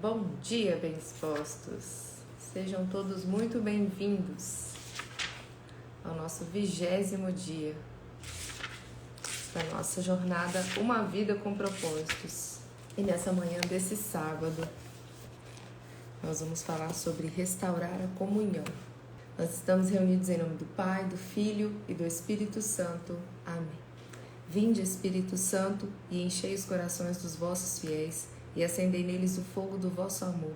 Bom dia, bem dispostos. Sejam todos muito bem-vindos ao nosso 20º dia da nossa jornada Uma Vida com Propósitos. E nessa manhã desse sábado, nós vamos falar sobre restaurar a comunhão. Nós estamos reunidos em nome do Pai, do Filho e do Espírito Santo. Amém. Vinde, Espírito Santo, e enchei os corações dos vossos fiéis, e acendei neles o fogo do vosso amor.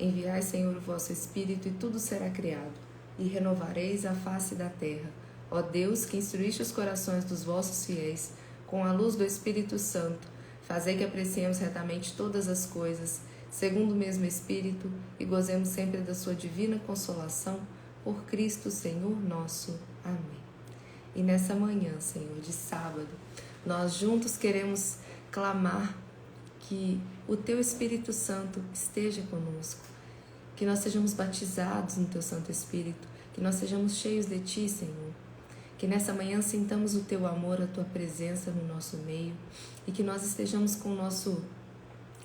Enviai, Senhor, o vosso Espírito, e tudo será criado, e renovareis a face da terra. Ó Deus, que instruíste os corações dos vossos fiéis, com a luz do Espírito Santo, fazei que apreciemos retamente todas as coisas, segundo o mesmo Espírito, e gozemos sempre da sua divina consolação, por Cristo, Senhor nosso. Amém. E nessa manhã, Senhor, de sábado, nós juntos queremos clamar que o Teu Espírito Santo esteja conosco, que nós sejamos batizados no Teu Santo Espírito, que nós sejamos cheios de Ti, Senhor, que nessa manhã sintamos o Teu amor, a Tua presença no nosso meio e que nós estejamos com o nosso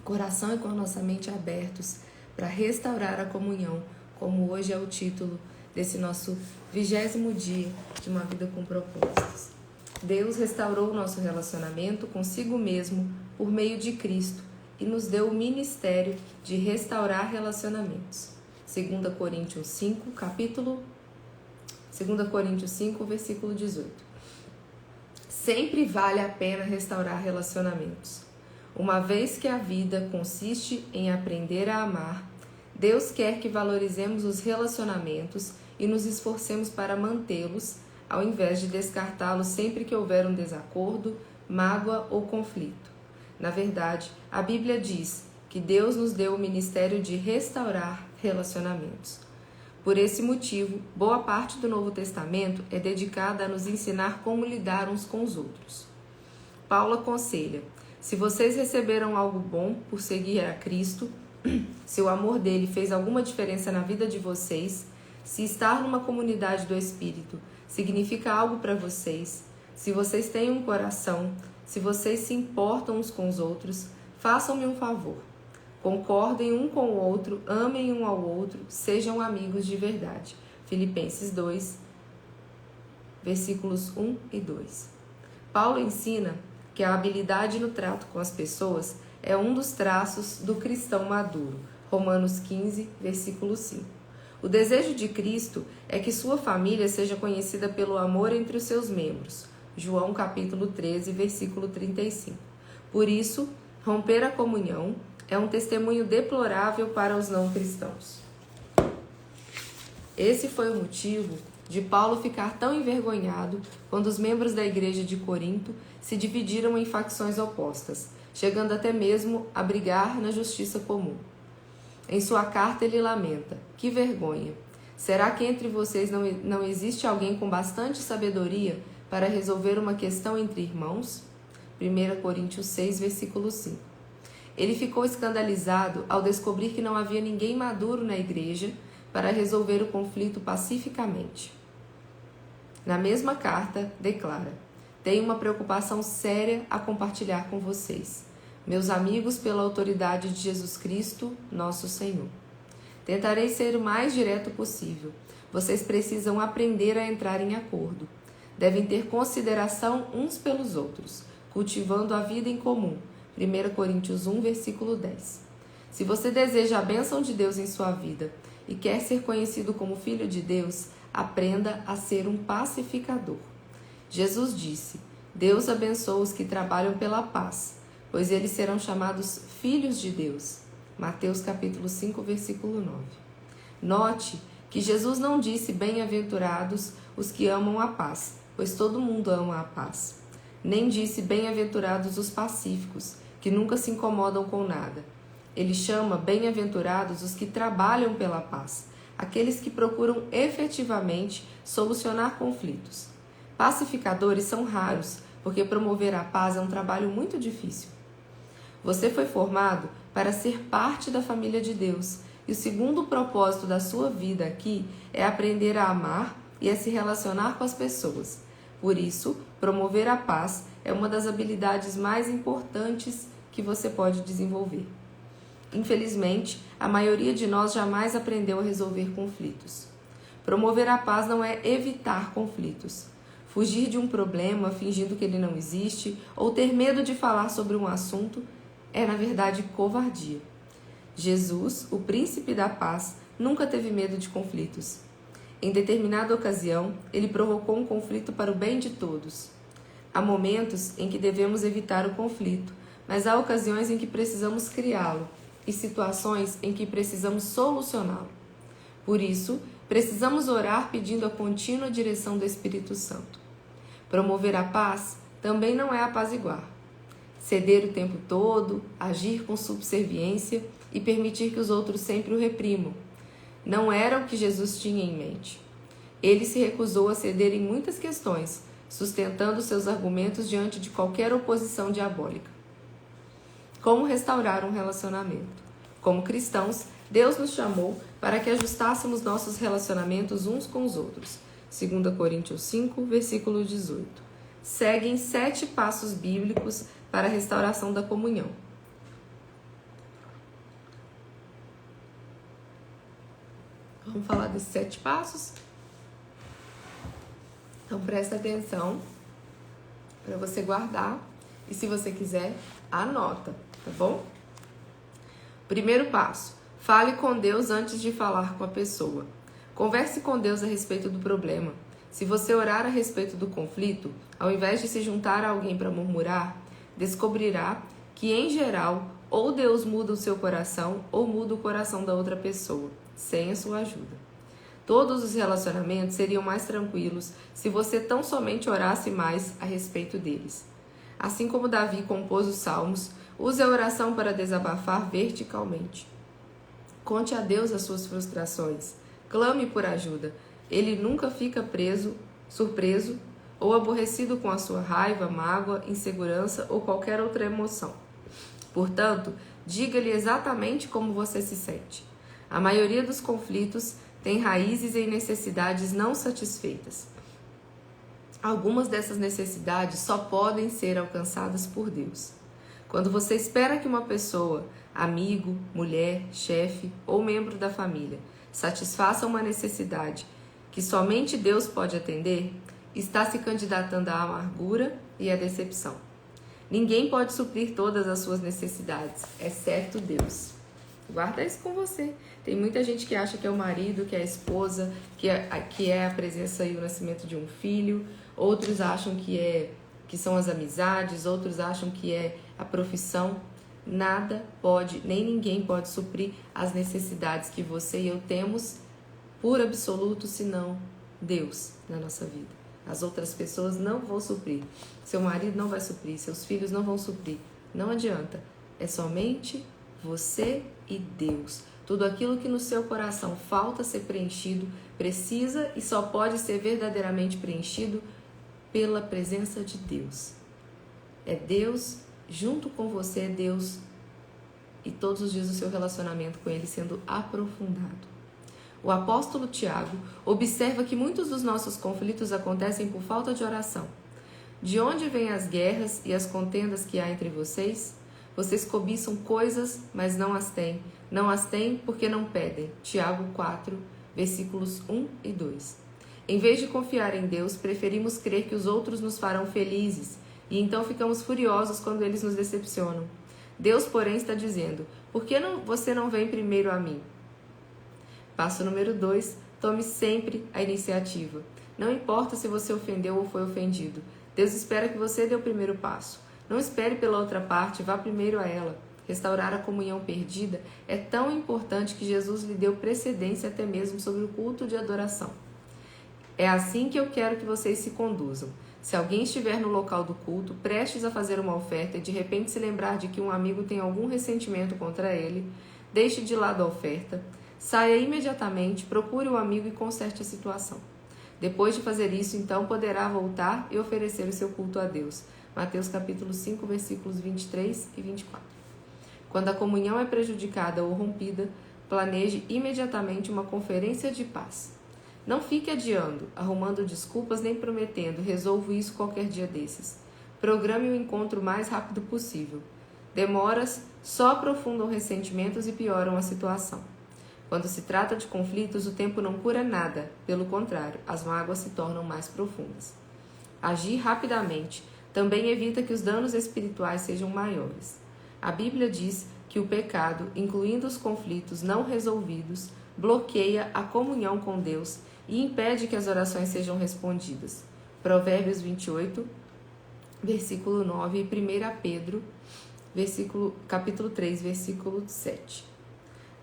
coração e com a nossa mente abertos para restaurar a comunhão, como hoje é o título desse nosso 20º dia de uma vida com propósitos. Deus restaurou o nosso relacionamento consigo mesmo por meio de Cristo e nos deu o ministério de restaurar relacionamentos. 2 Coríntios 5, versículo 18. Sempre vale a pena restaurar relacionamentos. Uma vez que a vida consiste em aprender a amar, Deus quer que valorizemos os relacionamentos e nos esforcemos para mantê-los, ao invés de descartá-los sempre que houver um desacordo, mágoa ou conflito. Na verdade, a Bíblia diz que Deus nos deu o ministério de restaurar relacionamentos. Por esse motivo, boa parte do Novo Testamento é dedicada a nos ensinar como lidar uns com os outros. Paulo aconselha: se vocês receberam algo bom por seguir a Cristo, se o amor dele fez alguma diferença na vida de vocês, se estar numa comunidade do Espírito significa algo para vocês, se vocês têm um coração, se vocês se importam uns com os outros, façam-me um favor. Concordem um com o outro, amem um ao outro, sejam amigos de verdade. Filipenses 2, versículos 1 e 2. Paulo ensina que a habilidade no trato com as pessoas é um dos traços do cristão maduro. Romanos 15, versículo 5. O desejo de Cristo é que sua família seja conhecida pelo amor entre os seus membros. João capítulo 13, versículo 35. Por isso, romper a comunhão é um testemunho deplorável para os não cristãos. Esse foi o motivo de Paulo ficar tão envergonhado quando os membros da igreja de Corinto se dividiram em facções opostas, chegando até mesmo a brigar na justiça comum. Em sua carta ele lamenta: que vergonha! Será que entre vocês não existe alguém com bastante sabedoria para resolver uma questão entre irmãos? 1 Coríntios 6, versículo 5. Ele ficou escandalizado ao descobrir que não havia ninguém maduro na igreja para resolver o conflito pacificamente. Na mesma carta, declara: tenho uma preocupação séria a compartilhar com vocês, meus amigos, pela autoridade de Jesus Cristo, nosso Senhor. Tentarei ser o mais direto possível. Vocês precisam aprender a entrar em acordo. Devem ter consideração uns pelos outros, cultivando a vida em comum. 1 Coríntios 1, versículo 10. Se você deseja a bênção de Deus em sua vida e quer ser conhecido como filho de Deus, aprenda a ser um pacificador. Jesus disse: Deus abençoa os que trabalham pela paz, pois eles serão chamados filhos de Deus. Mateus capítulo 5, versículo 9. Note que Jesus não disse bem-aventurados os que amam a paz, pois todo mundo ama a paz. Nem disse bem-aventurados os pacíficos, que nunca se incomodam com nada. Ele chama bem-aventurados os que trabalham pela paz, aqueles que procuram efetivamente solucionar conflitos. Pacificadores são raros, porque promover a paz é um trabalho muito difícil. Você foi formado para ser parte da família de Deus, e o segundo propósito da sua vida aqui é aprender a amar e a se relacionar com as pessoas. Por isso, promover a paz é uma das habilidades mais importantes que você pode desenvolver. Infelizmente, a maioria de nós jamais aprendeu a resolver conflitos. Promover a paz não é evitar conflitos. Fugir de um problema fingindo que ele não existe ou ter medo de falar sobre um assunto é, na verdade, covardia. Jesus, o príncipe da paz, nunca teve medo de conflitos. Em determinada ocasião, ele provocou um conflito para o bem de todos. Há momentos em que devemos evitar o conflito, mas há ocasiões em que precisamos criá-lo e situações em que precisamos solucioná-lo. Por isso, precisamos orar pedindo a contínua direção do Espírito Santo. Promover a paz também não é apaziguar. Ceder o tempo todo, agir com subserviência e permitir que os outros sempre o reprimam. Não era o que Jesus tinha em mente. Ele se recusou a ceder em muitas questões, sustentando seus argumentos diante de qualquer oposição diabólica. Como restaurar um relacionamento? Como cristãos, Deus nos chamou para que ajustássemos nossos relacionamentos uns com os outros. 2 Coríntios 5, versículo 18. Seguem 7 passos bíblicos para a restauração da comunhão. Vamos falar desses 7 passos? Então presta atenção para você guardar e, se você quiser, anota, tá bom? Primeiro passo: fale com Deus antes de falar com a pessoa. Converse com Deus a respeito do problema. Se você orar a respeito do conflito, ao invés de se juntar a alguém para murmurar, descobrirá que, em geral, ou Deus muda o seu coração ou muda o coração da outra pessoa, sem a sua ajuda. Todos os relacionamentos seriam mais tranquilos se você tão somente orasse mais a respeito deles. Assim como Davi compôs os salmos, use a oração para desabafar verticalmente. Conte a Deus as suas frustrações. Clame por ajuda. Ele nunca fica surpreso ou aborrecido com a sua raiva, mágoa, insegurança ou qualquer outra emoção. Portanto, diga-lhe exatamente como você se sente. A maioria dos conflitos tem raízes em necessidades não satisfeitas. Algumas dessas necessidades só podem ser alcançadas por Deus. Quando você espera que uma pessoa, amigo, mulher, chefe ou membro da família, satisfaça uma necessidade que somente Deus pode atender, está se candidatando à amargura e à decepção. Ninguém pode suprir todas as suas necessidades, exceto Deus. Guarda isso com você. Tem muita gente que acha que é o marido, que é a esposa, que é a presença e o nascimento de um filho. Outros acham que são as amizades, outros acham que é a profissão. Nada pode, nem ninguém pode suprir as necessidades que você e eu temos por absoluto, senão Deus na nossa vida. As outras pessoas não vão suprir. Seu marido não vai suprir, seus filhos não vão suprir. Não adianta. É somente você e Deus. Tudo aquilo que no seu coração falta ser preenchido, precisa e só pode ser verdadeiramente preenchido pela presença de Deus. É Deus junto com você, é Deus e todos os dias o seu relacionamento com Ele sendo aprofundado. O apóstolo Tiago observa que muitos dos nossos conflitos acontecem por falta de oração. De onde vêm as guerras e as contendas que há entre vocês? Vocês cobiçam coisas, mas não as têm. Não as têm porque não pedem. Tiago 4, versículos 1 e 2. Em vez de confiar em Deus, preferimos crer que os outros nos farão felizes e então ficamos furiosos quando eles nos decepcionam. Deus, porém, está dizendo: por que você não vem primeiro a mim? Passo número 2, tome sempre a iniciativa. Não importa se você ofendeu ou foi ofendido. Deus espera que você dê o primeiro passo. Não espere pela outra parte, vá primeiro a ela. Restaurar a comunhão perdida é tão importante que Jesus lhe deu precedência até mesmo sobre o culto de adoração. É assim que eu quero que vocês se conduzam. Se alguém estiver no local do culto, prestes a fazer uma oferta e de repente se lembrar de que um amigo tem algum ressentimento contra ele, deixe de lado a oferta. Saia imediatamente, procure o amigo e conserte a situação. Depois de fazer isso, então poderá voltar e oferecer o seu culto a Deus. Mateus capítulo 5, versículos 23 e 24. Quando a comunhão é prejudicada ou rompida, planeje imediatamente uma conferência de paz. Não fique adiando, arrumando desculpas nem prometendo, resolvo isso qualquer dia desses. Programe o encontro o mais rápido possível. Demoras só aprofundam ressentimentos e pioram a situação. Quando se trata de conflitos, o tempo não cura nada, pelo contrário, as mágoas se tornam mais profundas. Agir rapidamente também evita que os danos espirituais sejam maiores. A Bíblia diz que o pecado, incluindo os conflitos não resolvidos, bloqueia a comunhão com Deus e impede que as orações sejam respondidas. Provérbios 28, versículo 9 e 1 Pedro, capítulo 3, versículo 7.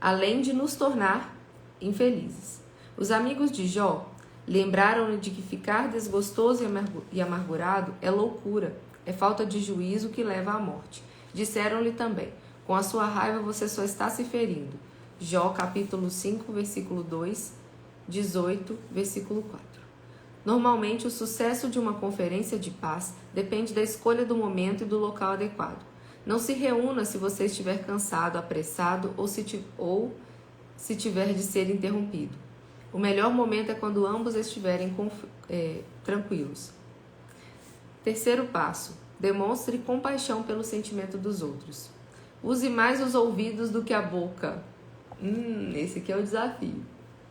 Além de nos tornar infelizes. Os amigos de Jó lembraram-lhe de que ficar desgostoso e amargurado é loucura, é falta de juízo que leva à morte. Disseram-lhe também: com a sua raiva você só está se ferindo. Jó capítulo 5, versículo 2, 18, versículo 4. Normalmente, o sucesso de uma conferência de paz depende da escolha do momento e do local adequado. Não se reúna se você estiver cansado, apressado ou se tiver de ser interrompido. O melhor momento é quando ambos estiverem tranquilos. Terceiro passo: demonstre compaixão pelo sentimento dos outros. Use mais os ouvidos do que a boca. Esse aqui é o desafio.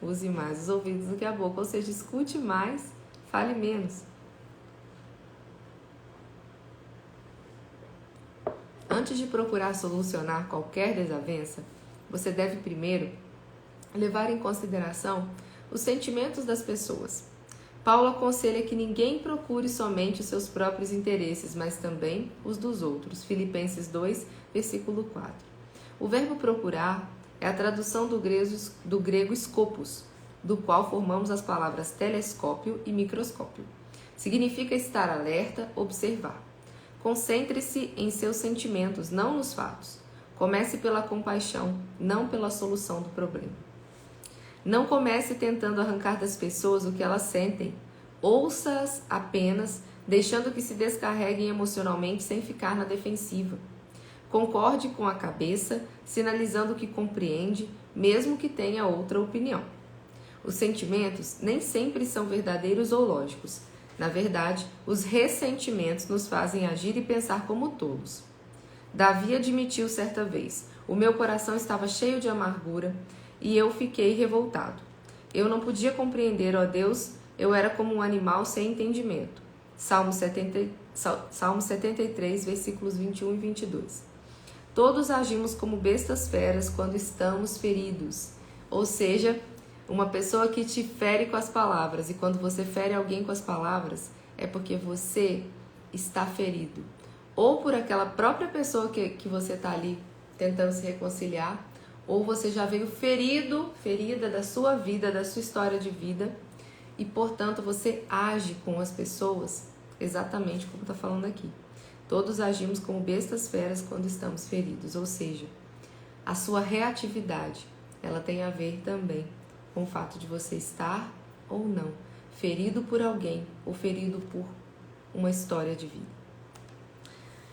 Use mais os ouvidos do que a boca, ou seja, escute mais, fale menos. Antes de procurar solucionar qualquer desavença, você deve primeiro levar em consideração os sentimentos das pessoas. Paulo aconselha que ninguém procure somente os seus próprios interesses, mas também os dos outros. Filipenses 2, versículo 4. O verbo procurar é a tradução do grego scopus, do qual formamos as palavras telescópio e microscópio. Significa estar alerta, observar. Concentre-se em seus sentimentos, não nos fatos. Comece pela compaixão, não pela solução do problema. Não comece tentando arrancar das pessoas o que elas sentem. Ouça-as apenas, deixando que se descarreguem emocionalmente sem ficar na defensiva. Concorde com a cabeça, sinalizando que compreende, mesmo que tenha outra opinião. Os sentimentos nem sempre são verdadeiros ou lógicos. Na verdade, os ressentimentos nos fazem agir e pensar como tolos. Davi admitiu certa vez: o meu coração estava cheio de amargura e eu fiquei revoltado. Eu não podia compreender, ó Deus, eu era como um animal sem entendimento. Salmo 73, versículos 21 e 22. Todos agimos como bestas feras quando estamos feridos. Ou seja, uma pessoa que te fere com as palavras, e quando você fere alguém com as palavras, é porque você está ferido. Ou por aquela própria pessoa que você está ali tentando se reconciliar, ou você já veio ferida da sua vida, da sua história de vida, e portanto você age com as pessoas exatamente como está falando aqui. Todos agimos como bestas feras quando estamos feridos, ou seja, a sua reatividade, ela tem a ver também com o fato de você estar ou não ferido por alguém ou ferido por uma história de vida.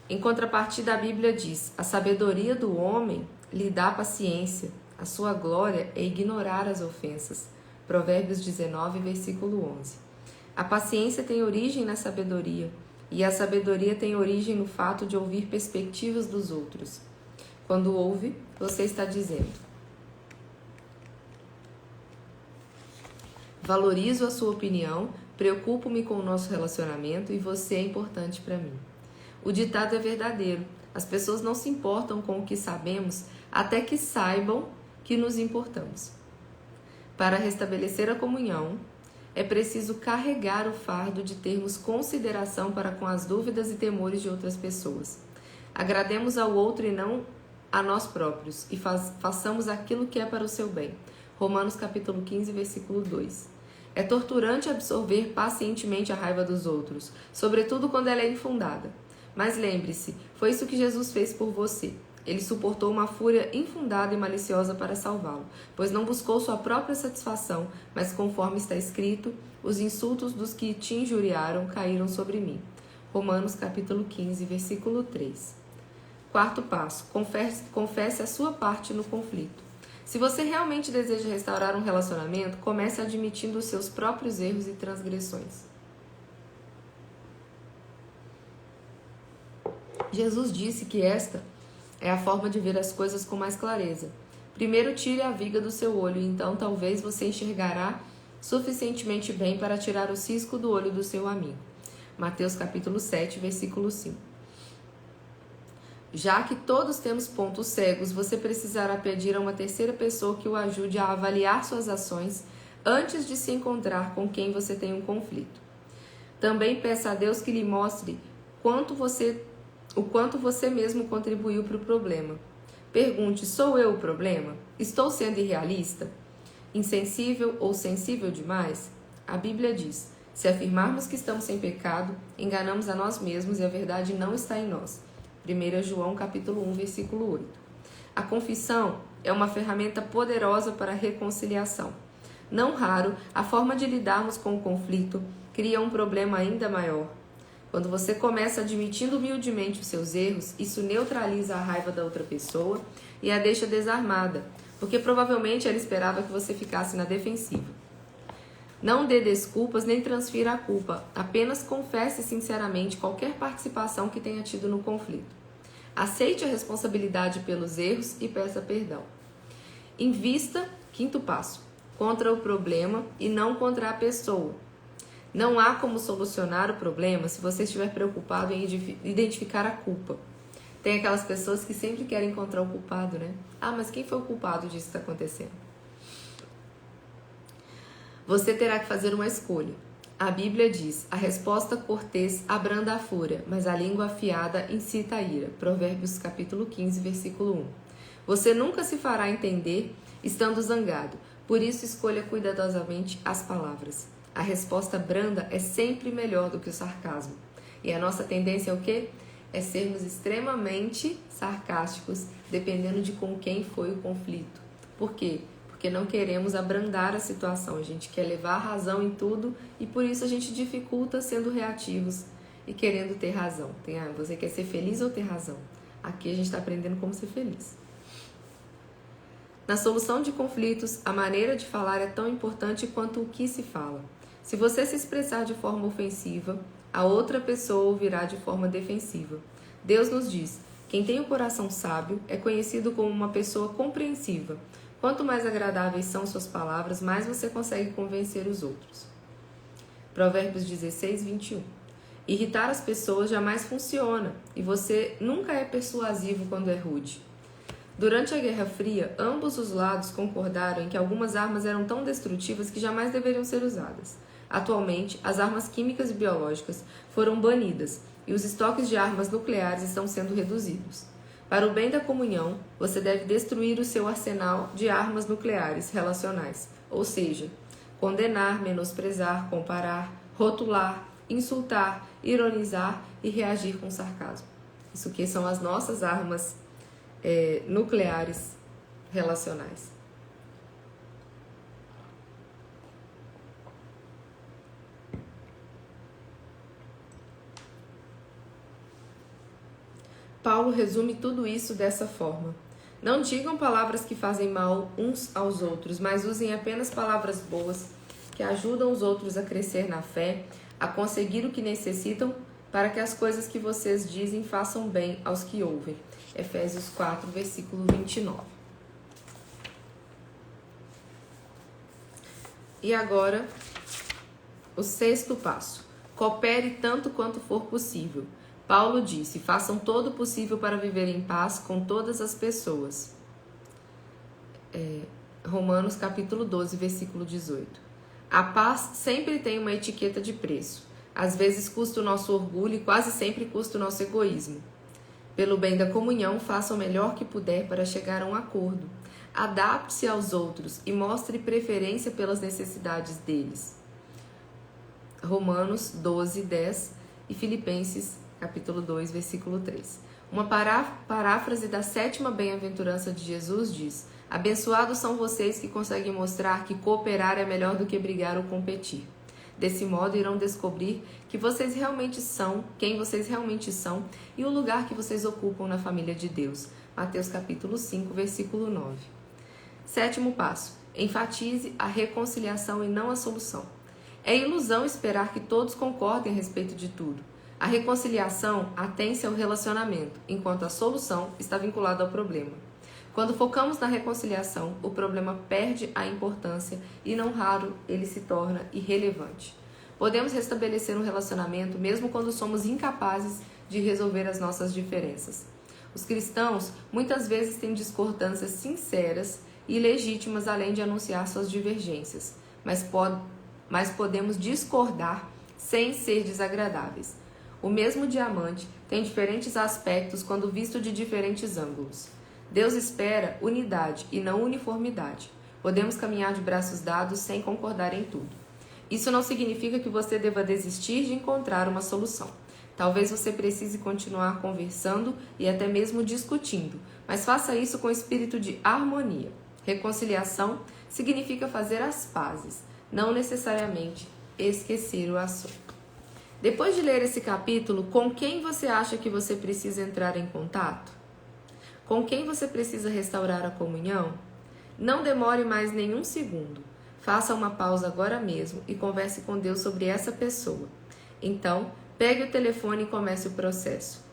Em contrapartida, a Bíblia diz: a sabedoria do homem lhe dá paciência, a sua glória é ignorar as ofensas. Provérbios 19, versículo 11. A paciência tem origem na sabedoria, e a sabedoria tem origem no fato de ouvir perspectivas dos outros. Quando ouve, você está dizendo: valorizo a sua opinião, preocupo-me com o nosso relacionamento e você é importante para mim. O ditado é verdadeiro. As pessoas não se importam com o que sabemos até que saibam que nos importamos. Para restabelecer a comunhão, é preciso carregar o fardo de termos consideração para com as dúvidas e temores de outras pessoas. Agrademos ao outro e não a nós próprios e façamos aquilo que é para o seu bem. Romanos capítulo 15, versículo 2. É torturante absorver pacientemente a raiva dos outros, sobretudo quando ela é infundada. Mas lembre-se, foi isso que Jesus fez por você. Ele suportou uma fúria infundada e maliciosa para salvá-lo, pois não buscou sua própria satisfação, mas conforme está escrito, os insultos dos que te injuriaram caíram sobre mim. Romanos capítulo 15, versículo 3. Quarto passo, confesse a sua parte no conflito. Se você realmente deseja restaurar um relacionamento, comece admitindo os seus próprios erros e transgressões. Jesus disse que esta É a forma de ver as coisas com mais clareza. Primeiro tire a viga do seu olho, e então talvez você enxergará suficientemente bem para tirar o cisco do olho do seu amigo. Mateus capítulo 7, versículo 5. Já que todos temos pontos cegos, você precisará pedir a uma terceira pessoa que o ajude a avaliar suas ações antes de se encontrar com quem você tem um conflito. Também peça a Deus que lhe mostre o quanto você mesmo contribuiu para o problema. Pergunte: sou eu o problema? Estou sendo irrealista? Insensível ou sensível demais? A Bíblia diz: se afirmarmos que estamos sem pecado, enganamos a nós mesmos e a verdade não está em nós. 1 João capítulo 1, versículo 8. A confissão é uma ferramenta poderosa para a reconciliação. Não raro, a forma de lidarmos com o conflito cria um problema ainda maior. Quando você começa admitindo humildemente os seus erros, isso neutraliza a raiva da outra pessoa e a deixa desarmada, porque provavelmente ela esperava que você ficasse na defensiva. Não dê desculpas nem transfira a culpa, apenas confesse sinceramente qualquer participação que tenha tido no conflito. Aceite a responsabilidade pelos erros e peça perdão. Invista, quinto passo, contra o problema e não contra a pessoa. Não há como solucionar o problema se você estiver preocupado em identificar a culpa. Tem aquelas pessoas que sempre querem encontrar o culpado, né? Ah, mas quem foi o culpado disso que está acontecendo? Você terá que fazer uma escolha. A Bíblia diz: a resposta cortês abranda a fúria, mas a língua afiada incita a ira. Provérbios capítulo 15, versículo 1. Você nunca se fará entender estando zangado, por isso escolha cuidadosamente as palavras. A resposta branda é sempre melhor do que o sarcasmo. E a nossa tendência é o quê? É sermos extremamente sarcásticos, dependendo de com quem foi o conflito. Por quê? Porque não queremos abrandar a situação, a gente quer levar a razão em tudo e por isso a gente dificulta sendo reativos e querendo ter razão. Você quer ser feliz ou ter razão? Aqui a gente está aprendendo como ser feliz. Na solução de conflitos, a maneira de falar é tão importante quanto o que se fala. Se você se expressar de forma ofensiva, a outra pessoa ouvirá de forma defensiva. Deus nos diz: quem tem o coração sábio é conhecido como uma pessoa compreensiva. Quanto mais agradáveis são suas palavras, mais você consegue convencer os outros. Provérbios 16, 21. Irritar as pessoas jamais funciona e você nunca é persuasivo quando é rude. Durante a Guerra Fria, ambos os lados concordaram em que algumas armas eram tão destrutivas que jamais deveriam ser usadas. Atualmente, as armas químicas e biológicas foram banidas e os estoques de armas nucleares estão sendo reduzidos. Para o bem da comunhão, você deve destruir o seu arsenal de armas nucleares relacionais, ou seja, condenar, menosprezar, comparar, rotular, insultar, ironizar e reagir com sarcasmo. Isso que são as nossas armas nucleares relacionais. Paulo resume tudo isso dessa forma: não digam palavras que fazem mal uns aos outros, mas usem apenas palavras boas que ajudam os outros a crescer na fé, a conseguir o que necessitam, para que as coisas que vocês dizem façam bem aos que ouvem. Efésios 4, versículo 29. E agora, o sexto passo: coopere tanto quanto for possível. Paulo disse: façam todo o possível para viver em paz com todas as pessoas. Romanos capítulo 12, versículo 18. A paz sempre tem uma etiqueta de preço. Às vezes custa o nosso orgulho e quase sempre custa o nosso egoísmo. Pelo bem da comunhão, faça o melhor que puder para chegar a um acordo. Adapte-se aos outros e mostre preferência pelas necessidades deles. Romanos 12, 10 e Filipenses capítulo 2, versículo 3. Uma paráfrase da 7ª bem-aventurança de Jesus diz: abençoados são vocês que conseguem mostrar que cooperar é melhor do que brigar ou competir. Desse modo, irão descobrir que vocês realmente são, quem vocês realmente são e o lugar que vocês ocupam na família de Deus. Mateus capítulo 5, versículo 9. Sétimo passo: enfatize a reconciliação e não a solução. É ilusão esperar que todos concordem a respeito de tudo. A reconciliação atém-se ao relacionamento, enquanto a solução está vinculada ao problema. Quando focamos na reconciliação, o problema perde a importância e, não raro, ele se torna irrelevante. Podemos restabelecer um relacionamento mesmo quando somos incapazes de resolver as nossas diferenças. Os cristãos muitas vezes têm discordâncias sinceras e legítimas além de anunciar suas divergências, mas podemos discordar sem ser desagradáveis. O mesmo diamante tem diferentes aspectos quando visto de diferentes ângulos. Deus espera unidade e não uniformidade. Podemos caminhar de braços dados sem concordar em tudo. Isso não significa que você deva desistir de encontrar uma solução. Talvez você precise continuar conversando e até mesmo discutindo, mas faça isso com espírito de harmonia. Reconciliação significa fazer as pazes, não necessariamente esquecer o assunto. Depois de ler esse capítulo, com quem você acha que você precisa entrar em contato? Com quem você precisa restaurar a comunhão? Não demore mais nenhum segundo. Faça uma pausa agora mesmo e converse com Deus sobre essa pessoa. Então, pegue o telefone e comece o processo.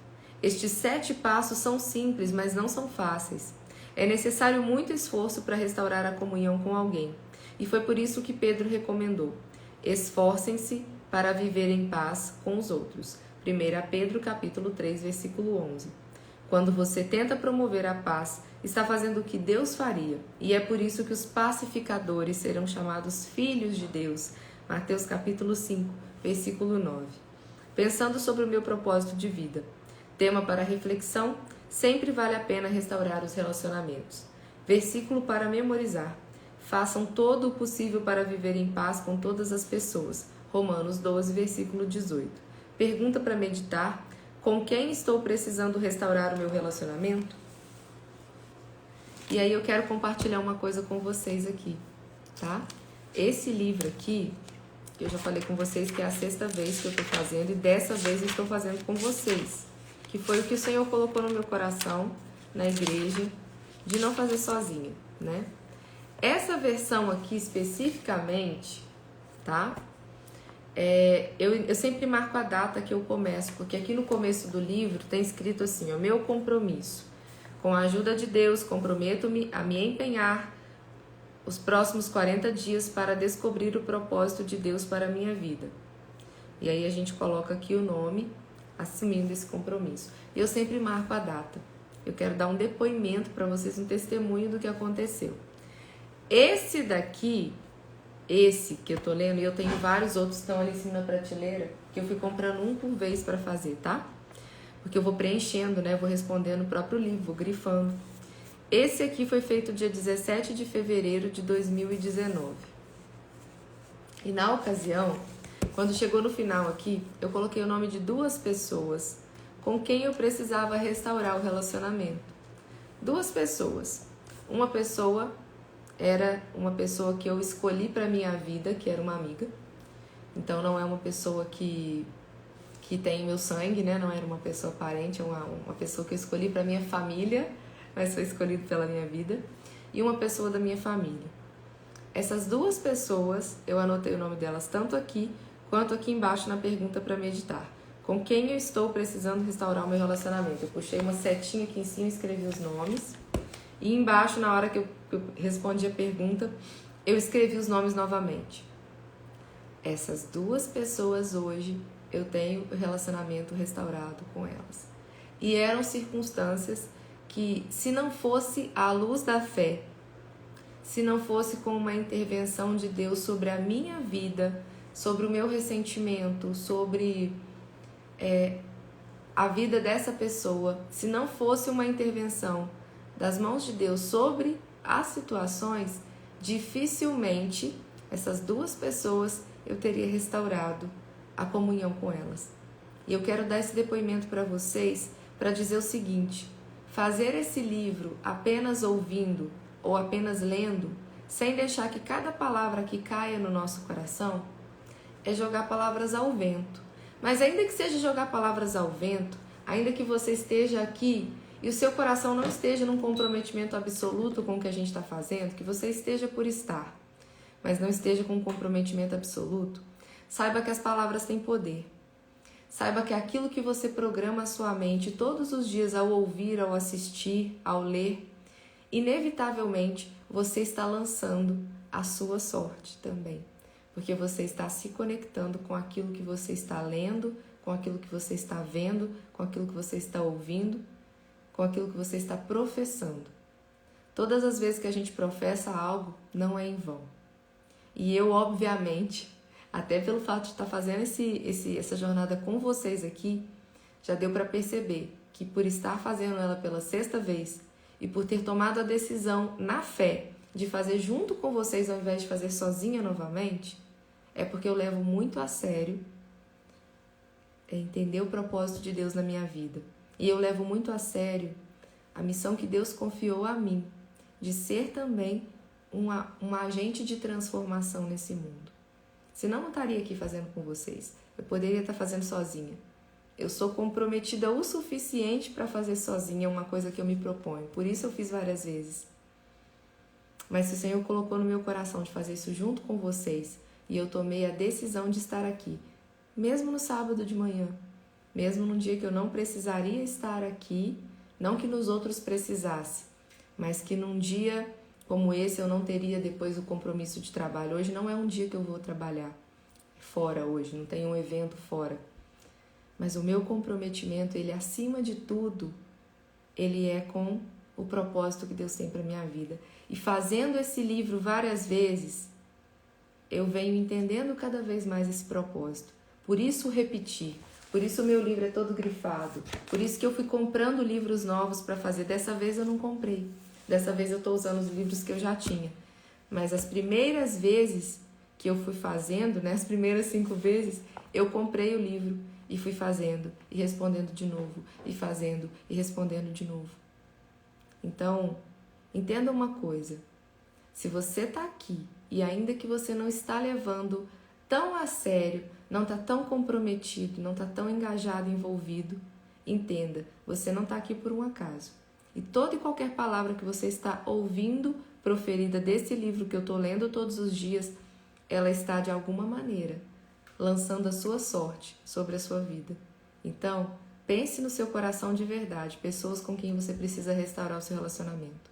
Estes 7 passos são simples, mas não são fáceis. É necessário muito esforço para restaurar a comunhão com alguém. E foi por isso que Pedro recomendou: esforcem-se para viver em paz com os outros. 1 Pedro capítulo 3, versículo 11. Quando você tenta promover a paz, está fazendo o que Deus faria. E é por isso que os pacificadores serão chamados filhos de Deus. Mateus capítulo 5, versículo 9. Pensando sobre o meu propósito de vida. Tema para reflexão: sempre vale a pena restaurar os relacionamentos. Versículo para memorizar: façam todo o possível para viver em paz com todas as pessoas. Romanos 12, versículo 18. Pergunta para meditar: com quem estou precisando restaurar o meu relacionamento? E aí eu quero compartilhar uma coisa com vocês aqui, tá? Esse livro aqui, eu já falei com vocês que é a 6ª vez que eu estou fazendo, e dessa vez eu estou fazendo com vocês, que foi o que o Senhor colocou no meu coração, na igreja, de não fazer sozinha, né? Essa versão aqui especificamente, tá? Eu sempre marco a data que eu começo, porque aqui no começo do livro tem escrito assim, ó: meu compromisso. Com a ajuda de Deus, comprometo-me a me empenhar os próximos 40 dias para descobrir o propósito de Deus para a minha vida. E aí a gente coloca aqui o nome, assumindo esse compromisso. E eu sempre marco a data. Eu quero dar um depoimento para vocês, um testemunho do que aconteceu. Esse daqui, esse que eu tô lendo, e eu tenho vários outros que estão ali em cima da prateleira, que eu fui comprando um por vez para fazer, tá? Porque eu vou preenchendo, né? Vou respondendo o próprio livro, vou grifando. Esse aqui foi feito dia 17 de fevereiro de 2019. E na ocasião, quando chegou no final aqui, eu coloquei o nome de 2 pessoas com quem eu precisava restaurar o relacionamento. 2 pessoas. Uma pessoa era uma pessoa que eu escolhi para minha vida, que era uma amiga. Então não é uma pessoa que tem meu sangue, né? Não era uma pessoa parente, é uma pessoa que eu escolhi para minha família, mas foi escolhido pela minha vida. E uma pessoa da minha família. Essas 2 pessoas, eu anotei o nome delas tanto aqui quanto aqui embaixo na pergunta para meditar. Com quem eu estou precisando restaurar o meu relacionamento? Eu puxei uma setinha aqui em cima e escrevi os nomes. E embaixo, na hora que eu respondi a pergunta, eu escrevi os nomes novamente. Essas 2 pessoas hoje, eu tenho o relacionamento restaurado com elas. E eram circunstâncias que, se não fosse à luz da fé, se não fosse com uma intervenção de Deus sobre a minha vida, sobre o meu ressentimento, sobre a vida dessa pessoa, se não fosse uma intervenção das mãos de Deus sobre as situações, dificilmente essas 2 pessoas eu teria restaurado a comunhão com elas. E eu quero dar esse depoimento para vocês para dizer o seguinte: fazer esse livro apenas ouvindo ou apenas lendo, sem deixar que cada palavra que caia no nosso coração, é jogar palavras ao vento. Mas ainda que seja jogar palavras ao vento, ainda que você esteja aqui e o seu coração não esteja num comprometimento absoluto com o que a gente está fazendo, que você esteja por estar, mas não esteja com um comprometimento absoluto, saiba que as palavras têm poder. Saiba que aquilo que você programa a sua mente todos os dias ao ouvir, ao assistir, ao ler, inevitavelmente você está lançando a sua sorte também. Porque você está se conectando com aquilo que você está lendo, com aquilo que você está vendo, com aquilo que você está ouvindo, com aquilo que você está professando. Todas as vezes que a gente professa algo, não é em vão. E eu, obviamente, até pelo fato de estar fazendo essa jornada com vocês aqui, já deu para perceber que por estar fazendo ela pela 6ª vez e por ter tomado a decisão na fé de fazer junto com vocês ao invés de fazer sozinha novamente, é porque eu levo muito a sério entender o propósito de Deus na minha vida. E eu levo muito a sério a missão que Deus confiou a mim, de ser também uma agente de transformação nesse mundo. Senão eu não estaria aqui fazendo com vocês. Eu poderia estar fazendo sozinha. Eu sou comprometida o suficiente para fazer sozinha uma coisa que eu me proponho. Por isso eu fiz várias vezes. Mas se o Senhor colocou no meu coração de fazer isso junto com vocês, e eu tomei a decisão de estar aqui, mesmo no sábado de manhã, mesmo num dia que eu não precisaria estar aqui, não que nos outros precisasse, mas que num dia como esse eu não teria depois o compromisso de trabalho. Hoje não é um dia que eu vou trabalhar fora hoje, não tem um evento fora. Mas o meu comprometimento, ele acima de tudo, ele é com o propósito que Deus tem para minha vida. E fazendo esse livro várias vezes, eu venho entendendo cada vez mais esse propósito. Por isso repetir, por isso o meu livro é todo grifado, por isso que eu fui comprando livros novos para fazer. Dessa vez eu não comprei, dessa vez eu estou usando os livros que eu já tinha. Mas as primeiras vezes que eu fui fazendo, né, as primeiras 5 vezes, eu comprei o livro e fui fazendo e respondendo de novo, e fazendo e respondendo de novo. Então, entenda uma coisa, se você está aqui e ainda que você não está levando tão a sério, não está tão comprometido, não está tão engajado, envolvido, entenda, você não está aqui por um acaso. E toda e qualquer palavra que você está ouvindo proferida desse livro que eu estou lendo todos os dias, ela está de alguma maneira lançando a sua sorte sobre a sua vida. Então, pense no seu coração de verdade, pessoas com quem você precisa restaurar o seu relacionamento.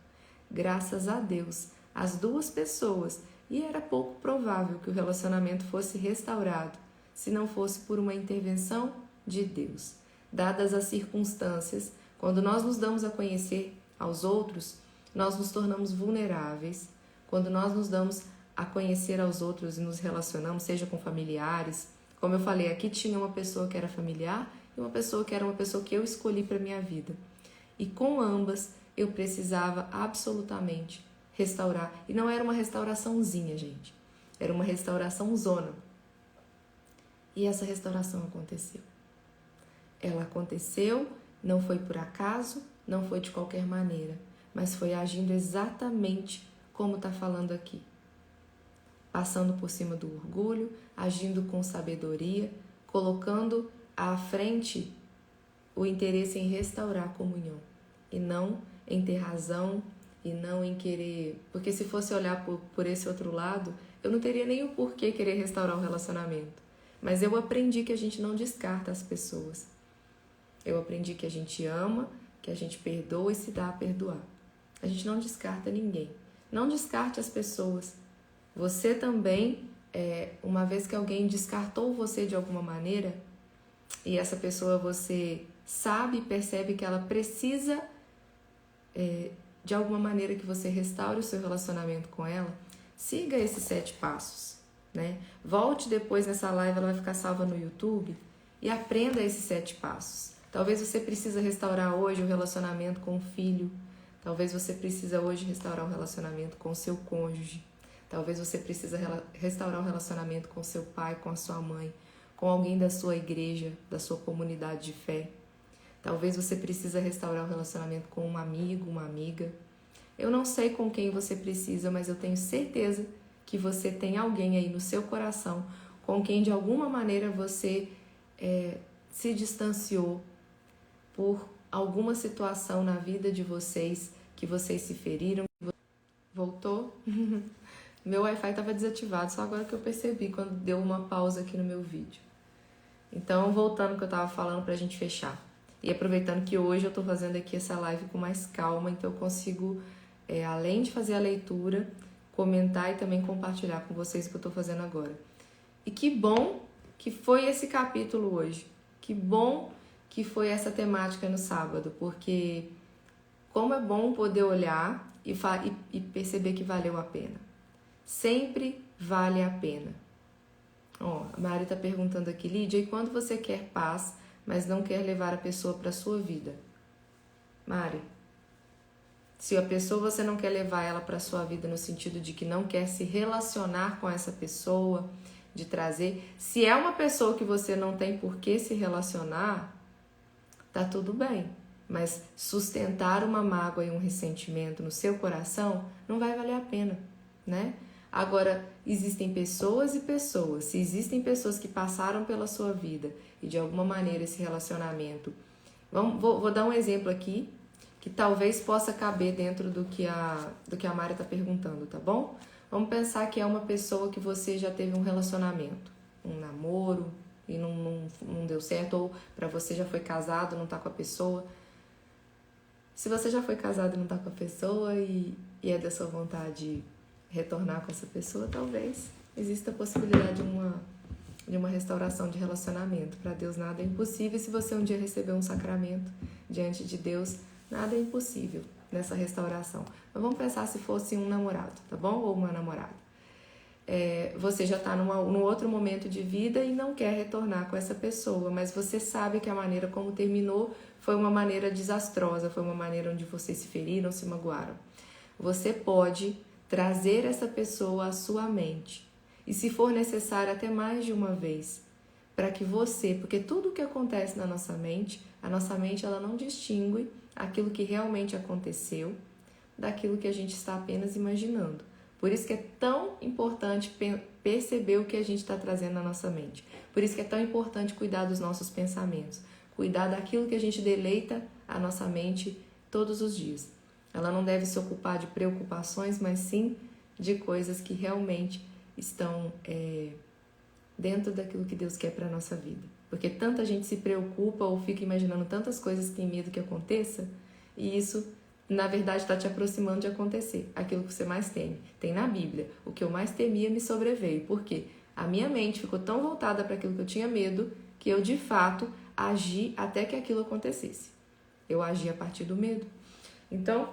Graças a Deus, as 2 pessoas, e era pouco provável que o relacionamento fosse restaurado se não fosse por uma intervenção de Deus. Dadas as circunstâncias, quando nós nos damos a conhecer aos outros, nós nos tornamos vulneráveis. Quando nós nos damos a conhecer aos outros e nos relacionamos, seja com familiares, como eu falei, aqui tinha uma pessoa que era familiar e uma pessoa que era uma pessoa que eu escolhi para minha vida. E com ambas eu precisava absolutamente restaurar. E não era uma restauraçãozinha, gente. Era uma restauração zona. E essa restauração aconteceu. Ela aconteceu, não foi por acaso, não foi de qualquer maneira, mas foi agindo exatamente como está falando aqui. Passando por cima do orgulho, agindo com sabedoria, colocando à frente o interesse em restaurar a comunhão e não em ter razão e não em querer... Porque se fosse olhar por esse outro lado, eu não teria nem o porquê querer restaurar o relacionamento. Mas eu aprendi que a gente não descarta as pessoas. Eu aprendi que a gente ama, que a gente perdoa e se dá a perdoar. A gente não descarta ninguém. Não descarte as pessoas. Você também, uma vez que alguém descartou você de alguma maneira, e essa pessoa você sabe e percebe que ela precisa, de alguma maneira, que você restaure o seu relacionamento com ela, siga esses 7 passos, né? Volte depois nessa live, ela vai ficar salva no YouTube, e aprenda esses 7 passos. Talvez você precisa restaurar hoje o relacionamento com o filho, talvez você precisa hoje restaurar o relacionamento com o seu cônjuge, talvez você precisa restaurar o relacionamento com seu pai, com a sua mãe, com alguém da sua igreja, da sua comunidade de fé. Talvez você precisa restaurar o relacionamento com um amigo, uma amiga. Eu não sei com quem você precisa, mas eu tenho certeza que você tem alguém aí no seu coração com quem de alguma maneira você se distanciou por alguma situação na vida de vocês, que vocês se feriram. Voltou? Meu Wi-Fi estava desativado, só agora que eu percebi quando deu uma pausa aqui no meu vídeo. Então, voltando ao que eu estava falando para a gente fechar. E aproveitando que hoje eu estou fazendo aqui essa live com mais calma, então eu consigo, além de fazer a leitura, comentar e também compartilhar com vocês o que eu estou fazendo agora. E que bom que foi esse capítulo hoje. Que bom que foi essa temática no sábado, porque como é bom poder olhar e perceber que valeu a pena. Sempre vale a pena. A Mari está perguntando aqui, Lídia, e quando você quer paz, mas não quer levar a pessoa para a sua vida? Mari, se a pessoa você não quer levar ela para a sua vida no sentido de que não quer se relacionar com essa pessoa, de trazer, se é uma pessoa que você não tem por que se relacionar, tá tudo bem. Mas sustentar uma mágoa e um ressentimento no seu coração não vai valer a pena, né? Agora, existem pessoas e pessoas. Se existem pessoas que passaram pela sua vida e de alguma maneira esse relacionamento... Vou dar um exemplo aqui que talvez possa caber dentro do que a Mari está perguntando, tá bom? Vamos pensar que é uma pessoa que você já teve um relacionamento, um namoro e não deu certo, ou para você já foi casado, não tá com a pessoa. Se você já foi casado e não tá com a pessoa e é da sua vontade retornar com essa pessoa, talvez exista a possibilidade de uma restauração de relacionamento. Para Deus nada é impossível. Se você um dia receber um sacramento diante de Deus, nada é impossível nessa restauração. Mas vamos pensar se fosse um namorado, tá bom? Ou uma namorada. Você já está num outro momento de vida e não quer retornar com essa pessoa, mas você sabe que a maneira como terminou foi uma maneira desastrosa, foi uma maneira onde vocês se feriram, se magoaram. Você pode trazer essa pessoa à sua mente, e se for necessário até mais de uma vez, para que porque tudo o que acontece na nossa mente, a nossa mente ela não distingue aquilo que realmente aconteceu daquilo que a gente está apenas imaginando. Por isso que é tão importante perceber o que a gente está trazendo na nossa mente. Por isso que é tão importante cuidar dos nossos pensamentos, cuidar daquilo que a gente deleita a nossa mente todos os dias. Ela não deve se ocupar de preocupações, mas sim de coisas que realmente estão dentro daquilo que Deus quer para a nossa vida. Porque tanta gente se preocupa ou fica imaginando tantas coisas que tem medo que aconteça, e isso, na verdade, está te aproximando de acontecer. Aquilo que você mais teme. Tem na Bíblia, o que eu mais temia me sobreveio. Por quê? A minha mente ficou tão voltada para aquilo que eu tinha medo, que eu, de fato, agi até que aquilo acontecesse. Eu agi a partir do medo. Então,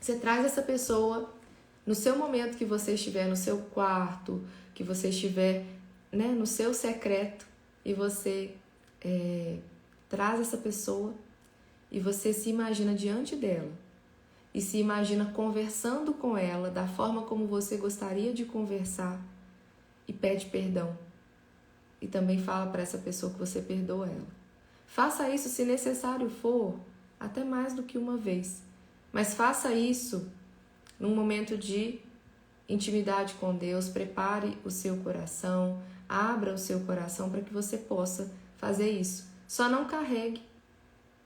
você traz essa pessoa no seu momento que você estiver no seu quarto, que você estiver, né, no seu secreto, e você traz essa pessoa e você se imagina diante dela e se imagina conversando com ela da forma como você gostaria de conversar e pede perdão. E também fala para essa pessoa que você perdoa ela. Faça isso se necessário for, até mais do que uma vez. Mas faça isso num momento de intimidade com Deus. Prepare o seu coração, abra o seu coração para que você possa fazer isso. Só não carregue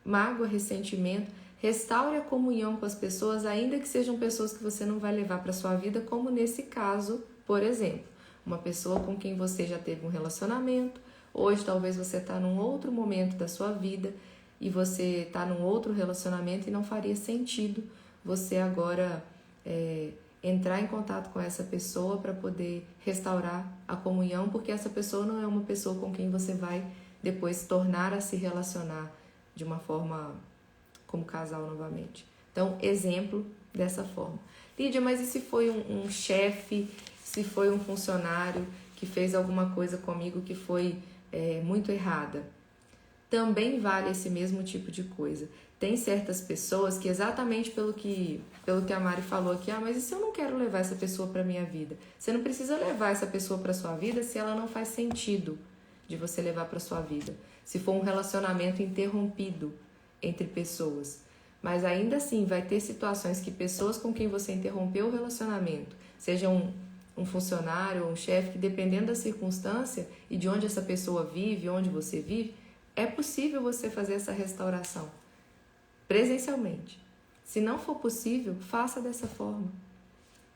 mágoa, ressentimento. Restaure a comunhão com as pessoas, ainda que sejam pessoas que você não vai levar para sua vida, como nesse caso, por exemplo. Uma pessoa com quem você já teve um relacionamento, hoje talvez você está num outro momento da sua vida e você está num outro relacionamento e não faria sentido você agora entrar em contato com essa pessoa para poder restaurar a comunhão, porque essa pessoa não é uma pessoa com quem você vai depois tornar a se relacionar de uma forma como casal novamente. Então, exemplo dessa forma. Lídia, mas e se foi um chefe, se foi um funcionário que fez alguma coisa comigo que foi muito errada? Também vale esse mesmo tipo de coisa. Tem certas pessoas que exatamente pelo que a Mari falou aqui, mas e se eu não quero levar essa pessoa para minha vida? Você não precisa levar essa pessoa para sua vida se ela não faz sentido de você levar para sua vida. Se for um relacionamento interrompido entre pessoas. Mas ainda assim vai ter situações que pessoas com quem você interrompeu o relacionamento, seja um funcionário ou um chefe, que dependendo da circunstância e de onde essa pessoa vive, onde você vive, é possível você fazer essa restauração presencialmente. Se não for possível, faça dessa forma.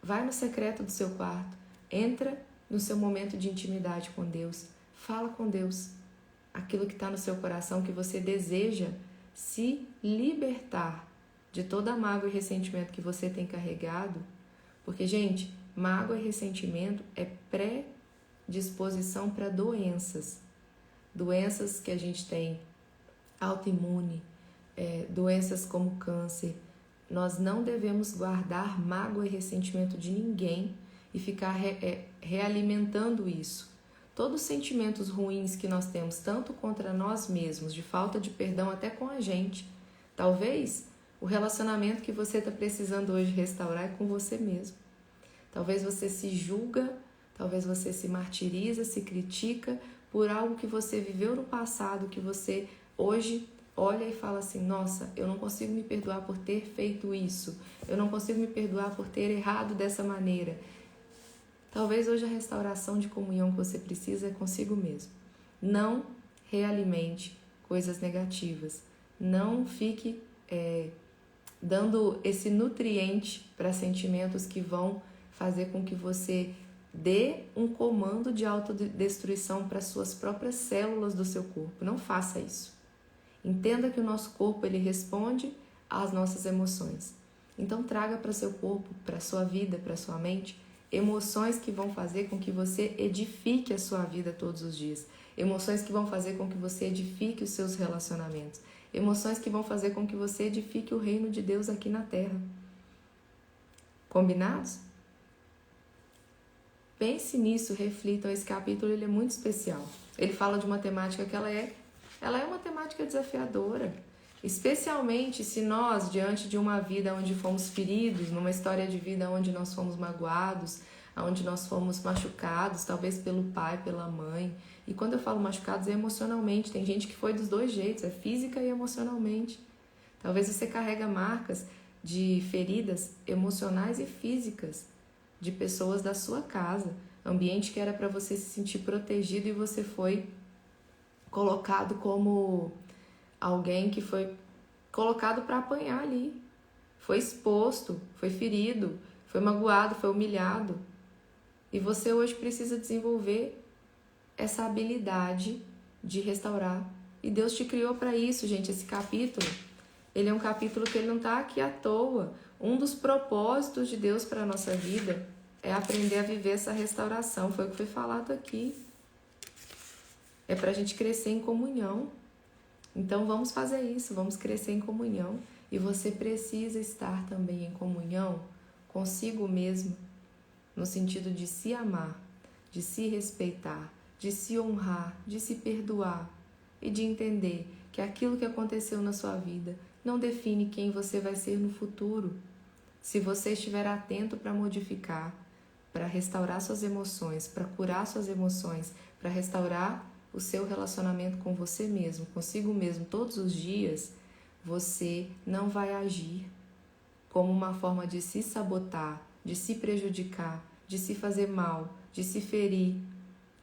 Vai no secreto do seu quarto, entra no seu momento de intimidade com Deus, fala com Deus. aquilo que está no seu coração, que você deseja se libertar de toda a mágoa e ressentimento que você tem carregado. Porque, gente, mágoa e ressentimento é predisposição para doenças. Doenças que a gente tem autoimune, doenças como câncer. Nós não devemos guardar mágoa e ressentimento de ninguém e ficar realimentando isso. Todos os sentimentos ruins que nós temos, tanto contra nós mesmos, de falta de perdão até com a gente. Talvez o relacionamento que você está precisando hoje restaurar é com você mesmo. Talvez você se julga, talvez você se martiriza, se critica por algo que você viveu no passado, que você hoje olha e fala assim, nossa, eu não consigo me perdoar por ter feito isso, eu não consigo me perdoar por ter errado dessa maneira. Talvez hoje a restauração de comunhão que você precisa é consigo mesmo. Não realimente coisas negativas. Não fique dando esse nutriente para sentimentos que vão fazer com que você dê um comando de autodestruição para suas próprias células do seu corpo. Não faça isso. Entenda que o nosso corpo ele responde às nossas emoções. Então traga para seu corpo, para sua vida, para sua mente, emoções que vão fazer com que você edifique a sua vida todos os dias. Emoções que vão fazer com que você edifique os seus relacionamentos. Emoções que vão fazer com que você edifique o reino de Deus aqui na terra. Combinados? Pense nisso, reflitam. Esse capítulo ele é muito especial. Ele fala de uma temática que ela é uma temática desafiadora. Especialmente se nós, diante de uma vida onde fomos feridos, numa história de vida onde nós fomos magoados, onde nós fomos machucados, talvez pelo pai, pela mãe. E quando eu falo machucados é emocionalmente. Tem gente que foi dos dois jeitos, é física e emocionalmente. Talvez você carrega marcas de feridas emocionais e físicas de pessoas da sua casa. Ambiente que era para você se sentir protegido e você foi colocado como alguém que foi colocado para apanhar ali. Foi exposto, foi ferido, foi magoado, foi humilhado. E você hoje precisa desenvolver essa habilidade de restaurar. E Deus te criou para isso, gente. Esse capítulo, ele é um capítulo que ele não está aqui à toa. Um dos propósitos de Deus para a nossa vida é aprender a viver essa restauração. Foi o que foi falado aqui. É para a gente crescer em comunhão. Então vamos fazer isso, vamos crescer em comunhão. E você precisa estar também em comunhão consigo mesmo, no sentido de se amar, de se respeitar, de se honrar, de se perdoar e de entender que aquilo que aconteceu na sua vida não define quem você vai ser no futuro. Se você estiver atento para modificar, para restaurar suas emoções, para curar suas emoções, para restaurar o seu relacionamento com você mesmo, consigo mesmo, todos os dias, você não vai agir como uma forma de se sabotar, de se prejudicar, de se fazer mal, de se ferir,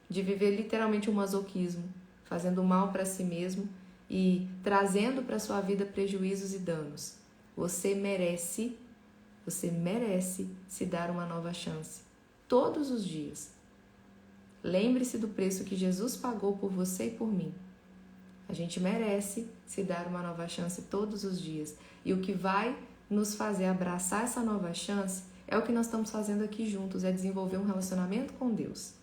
de viver literalmente um masoquismo, fazendo mal para si mesmo e trazendo para sua vida prejuízos e danos. Você merece se dar uma nova chance, todos os dias. Lembre-se do preço que Jesus pagou por você e por mim. A gente merece se dar uma nova chance todos os dias. E o que vai nos fazer abraçar essa nova chance é o que nós estamos fazendo aqui juntos, é desenvolver um relacionamento com Deus.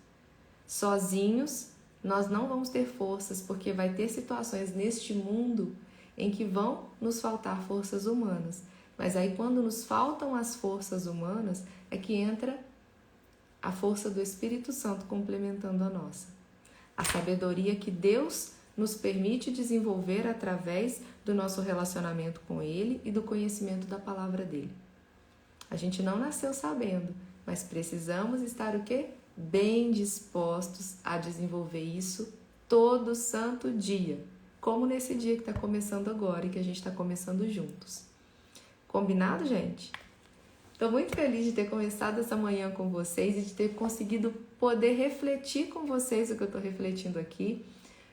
Sozinhos, nós não vamos ter forças, porque vai ter situações neste mundo em que vão nos faltar forças humanas. Mas aí quando nos faltam as forças humanas, é que entra a força do Espírito Santo complementando a nossa. A sabedoria que Deus nos permite desenvolver através do nosso relacionamento com Ele e do conhecimento da palavra dEle. A gente não nasceu sabendo, mas precisamos estar o quê? Bem dispostos a desenvolver isso todo santo dia, como nesse dia que está começando agora e que a gente está começando juntos. Combinado, gente? Estou muito feliz de ter começado essa manhã com vocês e de ter conseguido poder refletir com vocês o que eu estou refletindo aqui,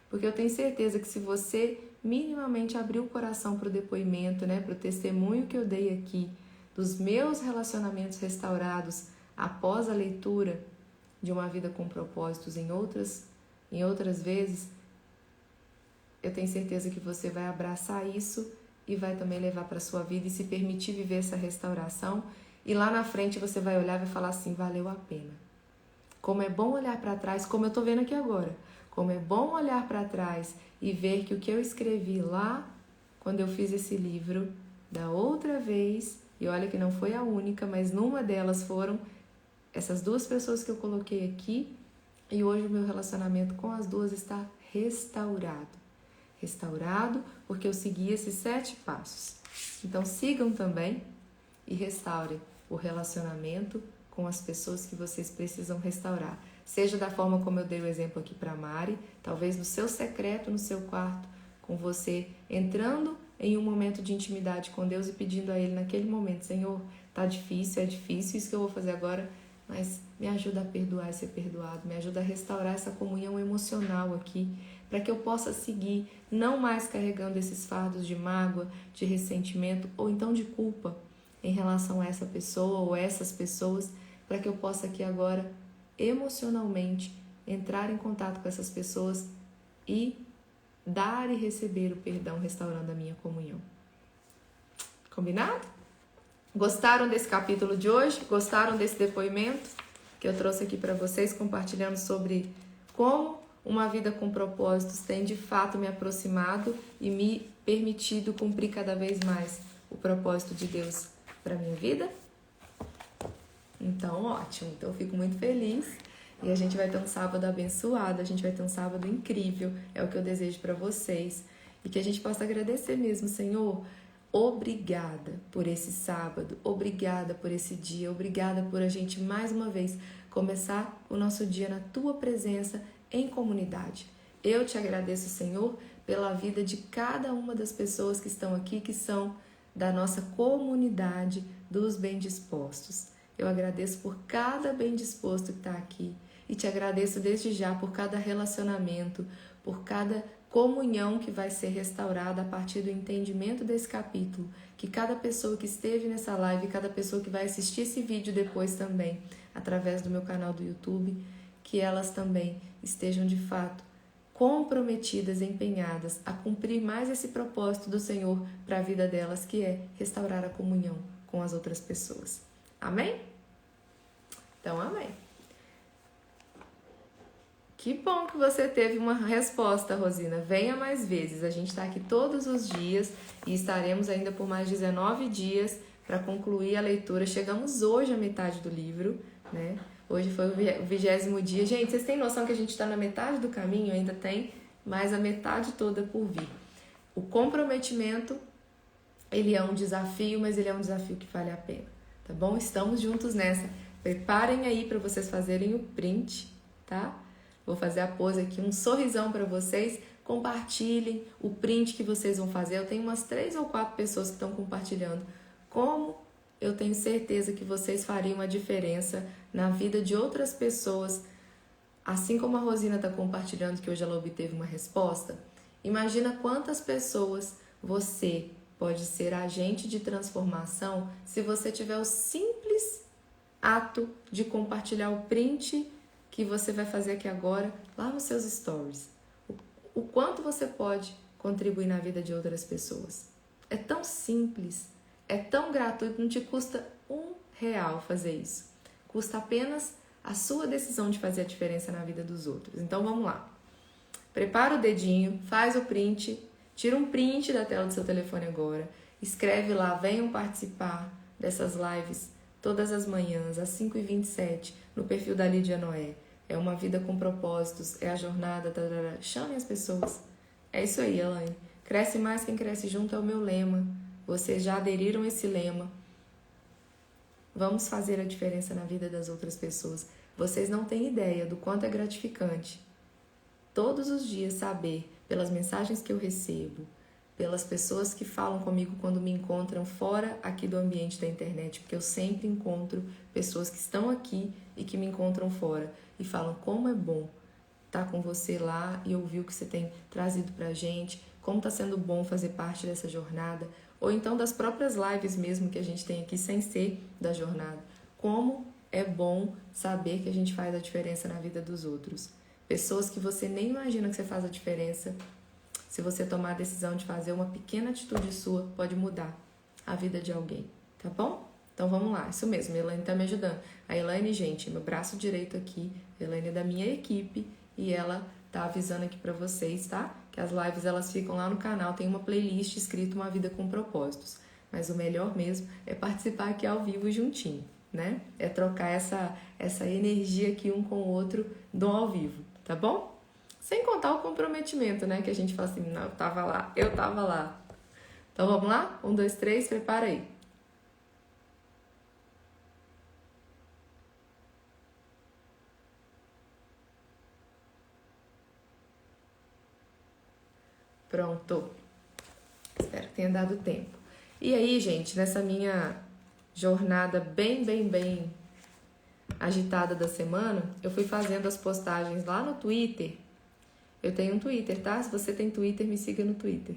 porque eu tenho certeza que se você minimamente abrir o coração para o depoimento, para o testemunho que eu dei aqui, dos meus relacionamentos restaurados após a leitura de Uma Vida com Propósitos em outras vezes, eu tenho certeza que você vai abraçar isso e vai também levar para sua vida e se permitir viver essa restauração. E lá na frente você vai olhar e vai falar assim, valeu a pena. Como é bom olhar para trás, como eu estou vendo aqui agora. Como é bom olhar para trás e ver que o que eu escrevi lá, quando eu fiz esse livro, da outra vez, e olha que não foi a única, mas numa delas foram essas duas pessoas que eu coloquei aqui, e hoje o meu relacionamento com as duas está restaurado. Restaurado porque eu segui esses 7 passos. Então sigam também e restaurem o relacionamento com as pessoas que vocês precisam restaurar. Seja da forma como eu dei o exemplo aqui para a Mari, talvez no seu secreto, no seu quarto, com você entrando em um momento de intimidade com Deus e pedindo a Ele naquele momento, Senhor, tá difícil, é difícil isso que eu vou fazer agora, mas me ajuda a perdoar e ser perdoado, me ajuda a restaurar essa comunhão emocional aqui, para que eu possa seguir, não mais carregando esses fardos de mágoa, de ressentimento ou então de culpa em relação a essa pessoa ou essas pessoas, para que eu possa aqui agora, emocionalmente, entrar em contato com essas pessoas e dar e receber o perdão, restaurando a minha comunhão. Combinado? Gostaram desse capítulo de hoje? Gostaram desse depoimento que eu trouxe aqui para vocês, compartilhando sobre como uma vida com propósitos tem de fato me aproximado e me permitido cumprir cada vez mais o propósito de Deus para minha vida? Então, ótimo. Então, eu fico muito feliz e a gente vai ter um sábado abençoado, a gente vai ter um sábado incrível, é o que eu desejo para vocês. E que a gente possa agradecer mesmo, Senhor. Obrigada por esse sábado, obrigada por esse dia, obrigada por a gente mais uma vez começar o nosso dia na Tua presença em comunidade. Eu te agradeço, Senhor, pela vida de cada uma das pessoas que estão aqui, que são da nossa comunidade dos bem-dispostos. Eu agradeço por cada bem-disposto que está aqui e te agradeço desde já por cada relacionamento, por cada comunhão que vai ser restaurada a partir do entendimento desse capítulo, que cada pessoa que esteve nessa live, cada pessoa que vai assistir esse vídeo depois também, através do meu canal do YouTube, que elas também estejam de fato comprometidas, empenhadas a cumprir mais esse propósito do Senhor para a vida delas, que é restaurar a comunhão com as outras pessoas. Amém? Então, amém. Que bom que você teve uma resposta, Rosina. Venha mais vezes. A gente está aqui todos os dias e estaremos ainda por mais 19 dias para concluir a leitura. Chegamos hoje à metade do livro, né? Hoje foi o 20º dia. Gente, vocês têm noção que a gente está na metade do caminho? Ainda tem mais a metade toda por vir. O comprometimento, ele é um desafio, mas ele é um desafio que vale a pena, tá bom? Estamos juntos nessa. Preparem aí para vocês fazerem o print, tá? Vou fazer a pose aqui, um sorrisão para vocês. Compartilhem o print que vocês vão fazer. Eu tenho umas 3 ou 4 pessoas que estão compartilhando. Como eu tenho certeza que vocês fariam a diferença na vida de outras pessoas, assim como a Rosina está compartilhando que hoje ela obteve uma resposta. Imagina quantas pessoas você pode ser agente de transformação se você tiver o simples ato de compartilhar o print que você vai fazer aqui agora, lá nos seus stories. O quanto você pode contribuir na vida de outras pessoas. É tão simples, é tão gratuito, não te custa R$1 fazer isso. Custa apenas a sua decisão de fazer a diferença na vida dos outros. Então vamos lá. Prepara o dedinho, faz o print, tira um print da tela do seu telefone agora, escreve lá, venham participar dessas lives todas as manhãs, às 5h27, no perfil da Lídia Noé. É uma vida com propósitos, é a jornada, chame as pessoas. É isso aí, Elaine. Cresce mais quem cresce junto é o meu lema. Vocês já aderiram a esse lema. Vamos fazer a diferença na vida das outras pessoas. Vocês não têm ideia do quanto é gratificante todos os dias saber, pelas mensagens que eu recebo, pelas pessoas que falam comigo quando me encontram fora aqui do ambiente da internet, porque eu sempre encontro pessoas que estão aqui e que me encontram fora e falam como é bom estar com você lá e ouvir o que você tem trazido pra gente, como está sendo bom fazer parte dessa jornada, ou então das próprias lives mesmo que a gente tem aqui sem ser da jornada. Como é bom saber que a gente faz a diferença na vida dos outros. Pessoas que você nem imagina que você faz a diferença Se você tomar a decisão de fazer uma pequena atitude sua, pode mudar a vida de alguém, tá bom? Então vamos lá, isso mesmo, a Elaine tá me ajudando. A Elaine, gente, meu braço direito aqui, a Elaine é da minha equipe e ela tá avisando aqui pra vocês, tá? Que as lives elas ficam lá no canal, tem uma playlist escrita Uma Vida com Propósitos. Mas o melhor mesmo é participar aqui ao vivo juntinho, né? É trocar essa energia aqui um com o outro do ao vivo, tá bom? Sem contar o comprometimento, né? Que a gente fala assim, não, eu tava lá. Então vamos lá? 1, 2, 3, prepara aí. Pronto. Espero que tenha dado tempo. E aí, gente, nessa minha jornada bem agitada da semana, eu fui fazendo as postagens lá no Twitter. Eu tenho um Twitter, tá? Se você tem Twitter, me siga no Twitter.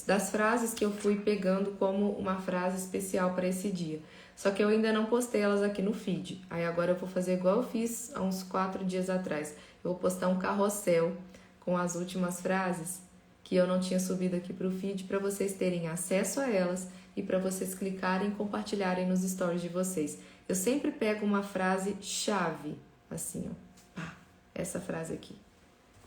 Das frases que eu fui pegando como uma frase especial para esse dia. Só que eu ainda não postei elas aqui no feed. Aí agora eu vou fazer igual eu fiz há uns 4 dias atrás. Eu vou postar um carrossel com as últimas frases que eu não tinha subido aqui para o feed para vocês terem acesso a elas e para vocês clicarem e compartilharem nos stories de vocês. Eu sempre pego uma frase chave, assim, ó. Pá, essa frase aqui.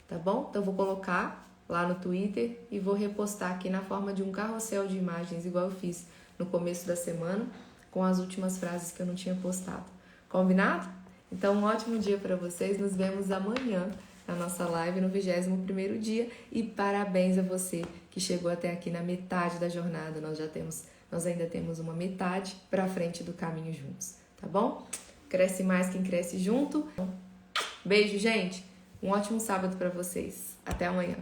Tá bom? Então eu vou colocar lá no Twitter e vou repostar aqui na forma de um carrossel de imagens, igual eu fiz no começo da semana, com as últimas frases que eu não tinha postado. Combinado? Então, um ótimo dia para vocês. Nos vemos amanhã na nossa live no 21º dia. E parabéns a você que chegou até aqui na metade da jornada. Nós ainda temos uma metade para frente do caminho juntos, tá bom? Cresce mais quem cresce junto. Beijo, gente! Um ótimo sábado para vocês. Até amanhã.